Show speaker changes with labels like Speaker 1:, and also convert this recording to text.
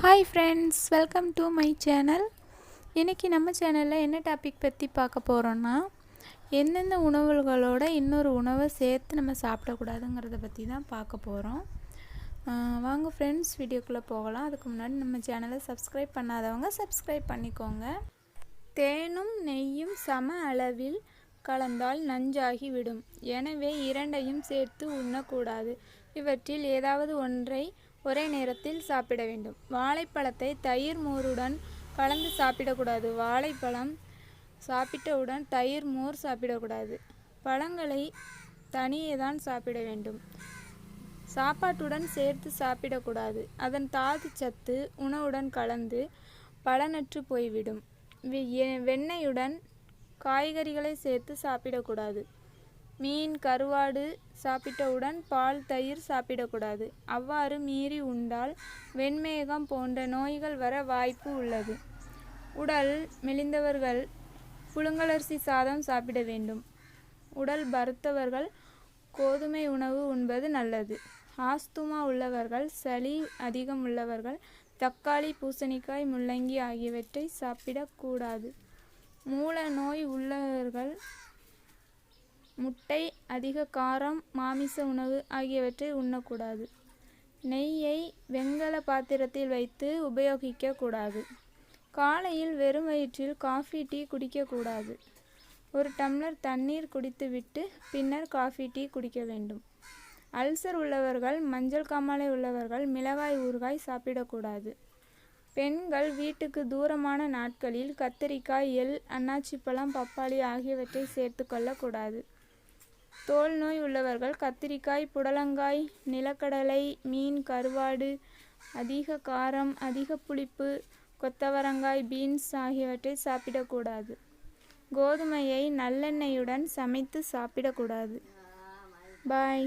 Speaker 1: Hi friends, welcome to my channel. இன்றைக்கி நம்ம சேனலில் என்ன டாபிக் பற்றி பார்க்க போகிறோன்னா, எந்தெந்த உணவுகளோட இன்னொரு உணவை சேர்த்து நம்ம சாப்பிடக்கூடாதுங்கிறத பற்றி தான் பார்க்க போகிறோம். வாங்க ஃப்ரெண்ட்ஸ், வீடியோக்குள்ளே போகலாம். அதுக்கு முன்னாடி நம்ம சேனலை சப்ஸ்கிரைப் பண்ணாதவங்க சப்ஸ்கிரைப் பண்ணிக்கோங்க. தேனும் நெய்யும் சம அளவில் கலந்தால் நஞ்சாகி விடும். எனவே இரண்டையும் சேர்த்து உண்ணக்கூடாது. இவற்றில் ஏதாவது ஒன்றை ஒரே நேரத்தில் சாப்பிட வேண்டும். வாழைப்பழத்தை தயிர் மோருடன் கலந்து சாப்பிடக்கூடாது. வாழைப்பழம் சாப்பிட்டவுடன் தயிர் மோர் சாப்பிடக்கூடாது. பழங்களை தனியே தான் சாப்பிட வேண்டும். சாப்பாட்டுடன் சேர்த்து சாப்பிடக்கூடாது. அதன் தாது சத்து உணவுடன் கலந்து பலனற்று போய்விடும். வெண்ணெயுடன் காய்கறிகளை சேர்த்து சாப்பிடக்கூடாது. மீன் கருவாடு சாப்பிட்டவுடன் பால் தயிர் சாப்பிடக்கூடாது. அவ்வாறு மீறி உண்டால் வெண்மேகம் போன்ற நோய்கள் வர வாய்ப்பு உள்ளது. உடல் மெலிந்தவர்கள் புழுங்கலரிசி சாதம் சாப்பிட வேண்டும். உடல் பருத்தவர்கள் கோதுமை உணவு உண்பது நல்லது. ஆஸ்துமா உள்ளவர்கள், சளி அதிகம் உள்ளவர்கள் தக்காளி, பூசணிக்காய், முள்ளங்கி ஆகியவற்றை சாப்பிடக்கூடாது. மூல நோய் உள்ளவர்கள் முட்டை, அதிக காரம், மாமிச உணவு ஆகியவற்றை உண்ணக்கூடாது. நெய்யை வெண்கல பாத்திரத்தில் வைத்து உபயோகிக்க கூடாது. காலையில் வெறும் வயிற்றில் காஃபி, டீ குடிக்கக்கூடாது. ஒரு டம்ளர் தண்ணீர் குடித்துவிட்டு பின்னர் காஃபி, டீ குடிக்க வேண்டும். அல்சர் உள்ளவர்கள், மஞ்சள் காமாலை உள்ளவர்கள் மிளகாய் ஊறுகாய் சாப்பிடக்கூடாது. பெண்கள் வீட்டுக்கு தூரமான நாட்களில் கத்தரிக்காய், எள், அன்னாச்சிப்பழம், பப்பாளி ஆகியவற்றை சேர்த்து கொள்ளக்கூடாது. தோல் நோய் உள்ளவர்கள் கத்திரிக்காய், புடலங்காய், நிலக்கடலை, மீன், கருவாடு, அதிக காரம், அதிக புளிப்பு, கொத்தவரங்காய், பீன்ஸ் ஆகியவற்றை சாப்பிடக்கூடாது. கோதுமையை நல்லெண்ணெயுடன் சமைத்து சாப்பிடக்கூடாது. பாய்.